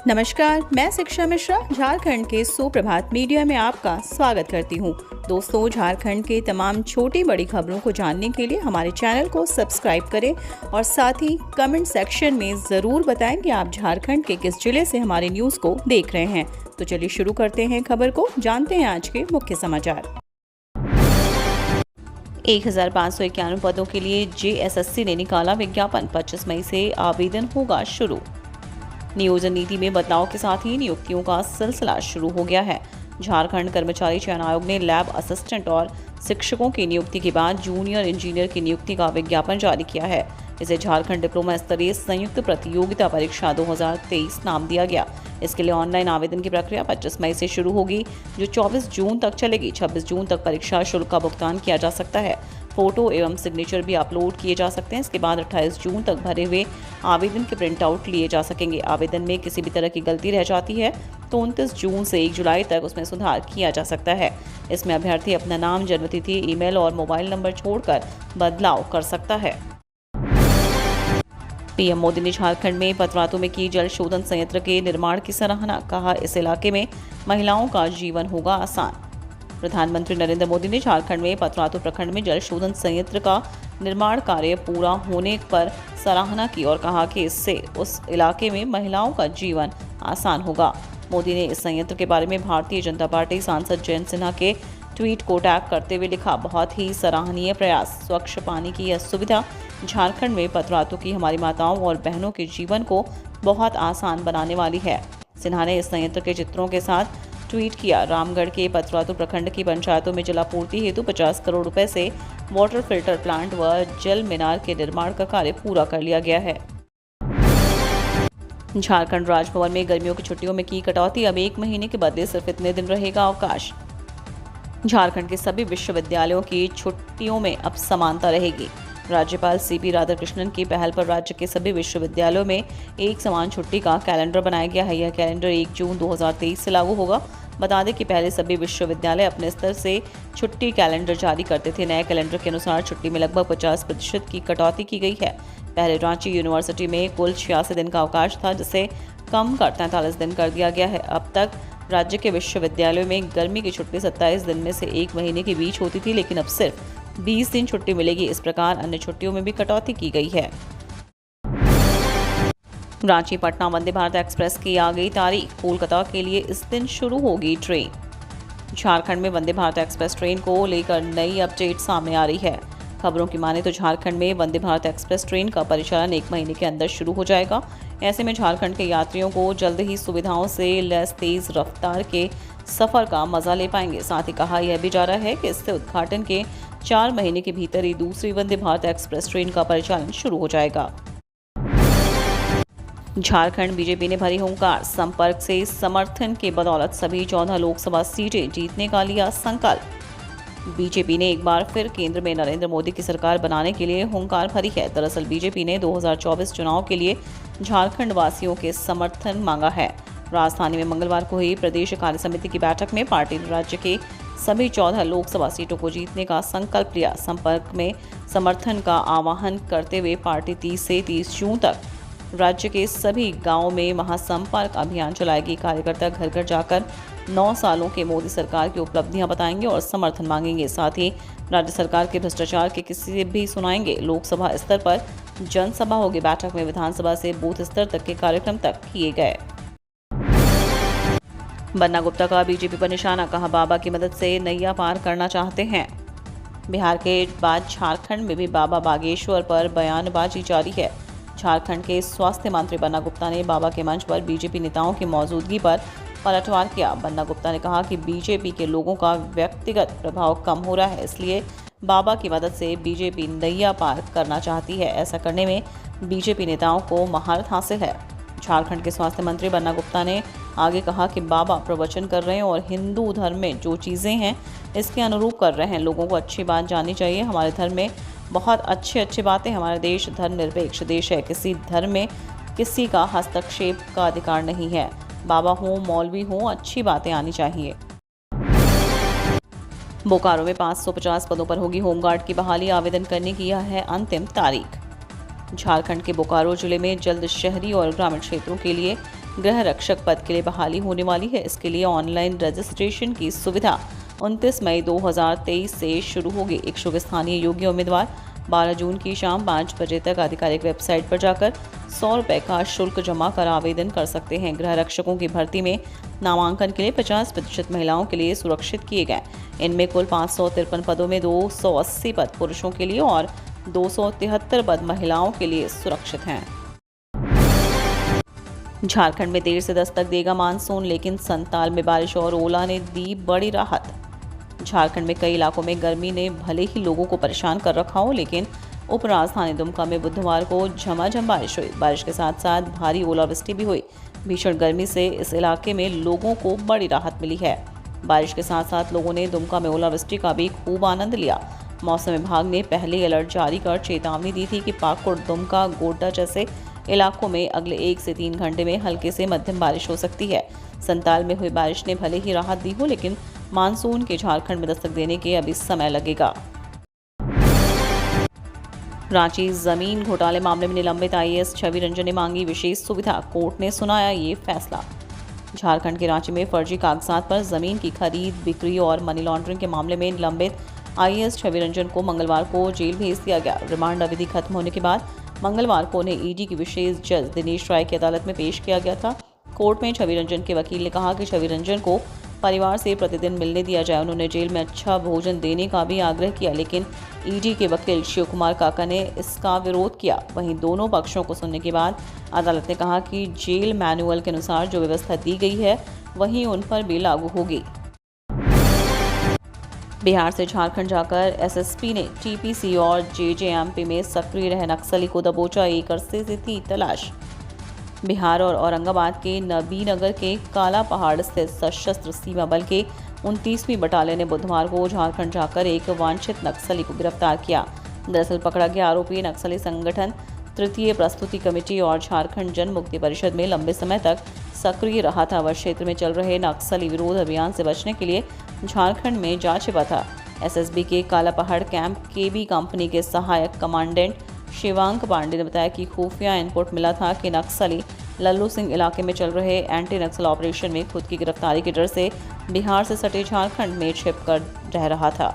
नमस्कार, मैं शिक्षा मिश्रा झारखंड के सुप्रभात मीडिया में आपका स्वागत करती हूँ। दोस्तों, झारखंड के तमाम छोटी बड़ी खबरों को जानने के लिए हमारे चैनल को सब्सक्राइब करें और साथ ही कमेंट सेक्शन में ज़रूर बताएं कि आप झारखंड के किस जिले से हमारे न्यूज़ को देख रहे हैं। तो चलिए शुरू करते हैं खबर को, जानते हैं आज के मुख्य समाचार। 1591 पदों के लिए JSSC ने निकाला विज्ञापन, 25 मई से आवेदन होगा शुरू। नियोजन नीति में बदलाव के साथ ही नियुक्तियों का सिलसिला शुरू हो गया है। झारखंड कर्मचारी चयन आयोग ने लैब असिस्टेंट और शिक्षकों की नियुक्ति के बाद जूनियर इंजीनियर की नियुक्ति का विज्ञापन जारी किया है। इसे झारखंड डिप्लोमा स्तरीय संयुक्त प्रतियोगिता परीक्षा 2023 नाम दिया गया। इसके लिए ऑनलाइन आवेदन की प्रक्रिया 25 मई से शुरू होगी, जो 24 जून तक चलेगी। 26 जून तक परीक्षा शुल्क का भुगतान किया जा सकता है। फोटो एवं सिग्नेचर भी अपलोड किए जा सकते हैं। इसके बाद 28 जून तक भरे हुए आवेदन के प्रिंट आउट लिए जा सकेंगे। आवेदन में किसी भी तरह की गलती रह जाती है तो 29 जून से 1 जुलाई तक उसमें सुधार किया जा सकता है। इसमें अभ्यर्थी अपना नाम, जन्मतिथि, ईमेल और मोबाइल नंबर छोड़कर बदलाव कर सकता है। पीएम मोदी ने झारखंड में पतरातू में की जल शोधन संयंत्र के निर्माण की सराहना, कहा इस इलाके में महिलाओं का जीवन होगा आसान। प्रधानमंत्री नरेंद्र मोदी ने झारखंड में पतरातू प्रखंड में जल शोधन संयंत्र का निर्माण कार्य पूरा होने पर सराहना की और कहा कि इससे उस इलाके में महिलाओं का जीवन आसान होगा। मोदी ने इस संयंत्र के बारे में भारतीय जनता पार्टी सांसद जयंत सिन्हा के ट्वीट को टैग करते हुए लिखा, बहुत ही सराहनीय प्रयास। स्वच्छ पानी की यह सुविधा झारखंड में पतरातू की हमारी माताओं और बहनों के जीवन को बहुत आसान बनाने वाली है। सिन्हा ने इस संयंत्र के चित्रों के साथ ट्वीट किया। रामगढ़ के पतरातू प्रखंड की पंचायतों में जलापूर्ति हेतु 50 करोड़ रुपए से वाटर फिल्टर प्लांट व जल मीनार के निर्माण का कार्य पूरा कर लिया गया है। झारखंड राजभवन में गर्मियों की छुट्टियों में की कटौती, अब 1 महीने के बदले सिर्फ इतने दिन रहेगा अवकाश। झारखंड के सभी विश्वविद्यालयों की छुट्टियों में अब समानता रहेगी। राज्यपाल CP राधाकृष्णन की पहल पर राज्य के सभी विश्वविद्यालयों में एक समान छुट्टी का कैलेंडर बनाया गया है। यह कैलेंडर 1 जून 2023 से लागू होगा। बता दें कि पहले सभी विश्वविद्यालय अपने स्तर से छुट्टी कैलेंडर जारी करते थे। नए कैलेंडर के अनुसार छुट्टी में लगभग 50% की कटौती की गई है। पहले रांची यूनिवर्सिटी में कुल 86 दिन का अवकाश था, जिसे कम कर 43 दिन कर दिया गया है। अब तक राज्य के विश्वविद्यालयों में गर्मी की छुट्टी 27 दिन में से 1 महीने के बीच होती थी, लेकिन अब सिर्फ 20 दिन छुट्टी मिलेगी। इस प्रकार अन्य छुट्टियों में भी कटौती की गई है। रांची पटना वंदे भारत एक्सप्रेस की आ गई तारीख, कोलकाता के लिए इस दिन शुरू होगी ट्रेन। झारखंड में वंदे भारत एक्सप्रेस ट्रेन को लेकर नई अपडेट सामने आ रही है। खबरों की माने तो झारखंड में वंदे भारत एक्सप्रेस ट्रेन का परिचालन 1 महीने के अंदर शुरू हो जाएगा। ऐसे में झारखंड के यात्रियों को जल्द ही सुविधाओं से लैस तेज रफ्तार के सफर का मजा ले पाएंगे। साथ ही कहा यह भी जा रहा है कि इससे उद्घाटन के 4 महीने के भीतर ही दूसरी वंदे भारत एक्सप्रेस ट्रेन का परिचालन शुरू हो जाएगा। झारखंड बीजेपी ने भरी हुंकार, संपर्क से समर्थन के बदौलत सभी 14 लोकसभा सीटें जीतने का लिया संकल्प। बीजेपी ने एक बार फिर केंद्र में नरेंद्र मोदी की सरकार बनाने के लिए हुंकार भरी है। दरअसल बीजेपी ने 2024 चुनाव के लिए झारखंड वासियों के समर्थन मांगा है। राजधानी में मंगलवार को हुई प्रदेश कार्य समिति की बैठक में पार्टी ने राज्य के सभी 14 लोकसभा सीटों को जीतने का संकल्प लिया। संपर्क में समर्थन का आह्वान करते हुए पार्टी 30 से 30 जून तक राज्य के सभी गांवों में महासंपर्क अभियान चलाएगी। कार्यकर्ता घर घर जाकर 9 सालों के मोदी सरकार की उपलब्धियां बताएंगे और समर्थन मांगेंगे। साथ ही राज्य सरकार के भ्रष्टाचार के किस्से भी सुनाएंगे। लोकसभा स्तर पर जनसभा होगी। बैठक में विधानसभा से बूथ स्तर तक के कार्यक्रम तक किए गए। बन्ना गुप्ता का बीजेपी पर निशाना, कहा बाबा की मदद से नैया पार करना चाहते हैं। बिहार के बाद झारखंड में भी बाबा बागेश्वर पर बयानबाजी जारी है। झारखंड के स्वास्थ्य मंत्री बन्ना गुप्ता ने बाबा के मंच पर बीजेपी नेताओं की मौजूदगी पर पलटवार किया। बन्ना गुप्ता ने कहा कि बीजेपी के लोगों का व्यक्तिगत प्रभाव कम हो रहा है, इसलिए बाबा की मदद से बीजेपी नैया पार करना चाहती है। ऐसा करने में बीजेपी नेताओं को महारत हासिल है। झारखंड के स्वास्थ्य मंत्री बन्ना गुप्ता ने आगे कहा कि बाबा प्रवचन कर रहे हैं और हिंदू धर्म में जो चीज़ें हैं इसके अनुरूप कर रहे हैं। लोगों को अच्छी बात जाननी चाहिए। हमारे धर्म में बहुत अच्छी बातें। हमारा देश धर्मनिरपेक्ष देश है। किसी धर्म में किसी का हस्तक्षेप का अधिकार नहीं है। बाबा हो, मौलवी हो, अच्छी बातें आनी चाहिए। बोकारो में 550 पदों पर होगी होमगार्ड की बहाली, आवेदन करने की यह है अंतिम तारीख। झारखंड के बोकारो जिले में जल्द शहरी और ग्रामीण क्षेत्रों के लिए गृह रक्षक पद के लिए बहाली होने वाली है। इसके लिए ऑनलाइन रजिस्ट्रेशन की सुविधा 29 मई 2023 से शुरू होगी। इच्छुक स्थानीय योग्य उम्मीदवार 12 जून की शाम 5 बजे तक आधिकारिक वेबसाइट पर जाकर 100 रुपये का शुल्क जमा कर आवेदन कर सकते हैं। गृह रक्षकों की भर्ती में नामांकन के लिए 50% महिलाओं के लिए सुरक्षित किए गए। इनमें कुल 553 पदों में 280 पद पुरुषों के लिए और 273 पद महिलाओं के लिए सुरक्षित हैं। झारखंड में देर से दस्तक देगा मानसून, लेकिन संताल में बारिश और ओला ने दी बड़ी राहत। झारखंड में कई इलाकों में गर्मी ने भले ही लोगों को परेशान कर रखा हो, लेकिन उप राजधानी दुमका में बुधवार को झमाझम बारिश हुई। बारिश के साथ साथ भारी ओलावृष्टि भी हुई। भीषण गर्मी से इस इलाके में लोगों को बड़ी राहत मिली है। बारिश के साथ साथ लोगों ने दुमका में ओलावृष्टि का भी खूब आनंद लिया। मौसम विभाग ने पहले अलर्ट जारी कर चेतावनी दी थी कि पाकुड़, दुमका, गोड्डा जैसे इलाकों में अगले 1 से 3 घंटे में हल्के से मध्यम बारिश हो सकती है। संताल में हुई बारिश ने भले ही राहत दी हो, लेकिन मानसून के झारखंड में दस्तक देने के अभी समय लगेगा। रांची जमीन घोटाले मामले में निलंबित आईएएस छवि रंजन ने मांगी विशेष सुविधा। कोर्ट ने सुनाया ये फैसला। झारखंड के रांची में फर्जी कागजात पर जमीन की खरीद, बिक्री और मनी लॉन्ड्रिंग के मामले में निलंबित आईएएस छवि रंजन को मंगलवार को जेल भेज दिया गया। रिमांड अवधि खत्म होने के बाद मंगलवार को उन्हें ईडी की विशेष जज दिनेश राय की अदालत में पेश किया गया था। कोर्ट में छवि रंजन के वकील ने कहा कि छवि रंजन को परिवार से प्रतिदिन मिलने दिया जाए। उन्होंने जेल में अच्छा भोजन देने का भी आग्रह किया, लेकिन ईडी के वकील शिव कुमार काका ने इसका विरोध किया। वहीं दोनों पक्षों को सुनने के बाद अदालत ने कहा कि जेल मैनुअल के अनुसार जो व्यवस्था दी गई है वही उन पर भी लागू होगी। बिहार से झारखंड जाकर एसएसपी ने टीपीसी और जेजेएमपी में सक्रिय रहे नक्सली को दबोचा। 1 अरसे से थी तलाश। बिहार और औरंगाबाद के नबीनगर के काला पहाड़ स्थित सशस्त्र सीमा बल के 29वीं बटालियन ने बुधवार को झारखंड जाकर एक वांछित नक्सली को गिरफ्तार किया। दरअसल पकड़ा गया आरोपी नक्सली संगठन तृतीय प्रस्तुति कमेटी और झारखंड जन मुक्ति परिषद में लंबे समय तक सक्रिय रहा था। वह क्षेत्र में चल रहे नक्सली विरोध अभियान से बचने के लिए झारखंड में जा छिपा था। एसएसबी के काला पहाड़ कैंप केबी कंपनी के सहायक कमांडेंट शिवांक पांडे ने बताया कि खुफिया इनपुट मिला था कि नक्सली लल्लू सिंह इलाके में चल रहे एंटी नक्सल ऑपरेशन में खुद की गिरफ्तारी के डर से बिहार से सटे झारखंड में छिपकर रह रहा था।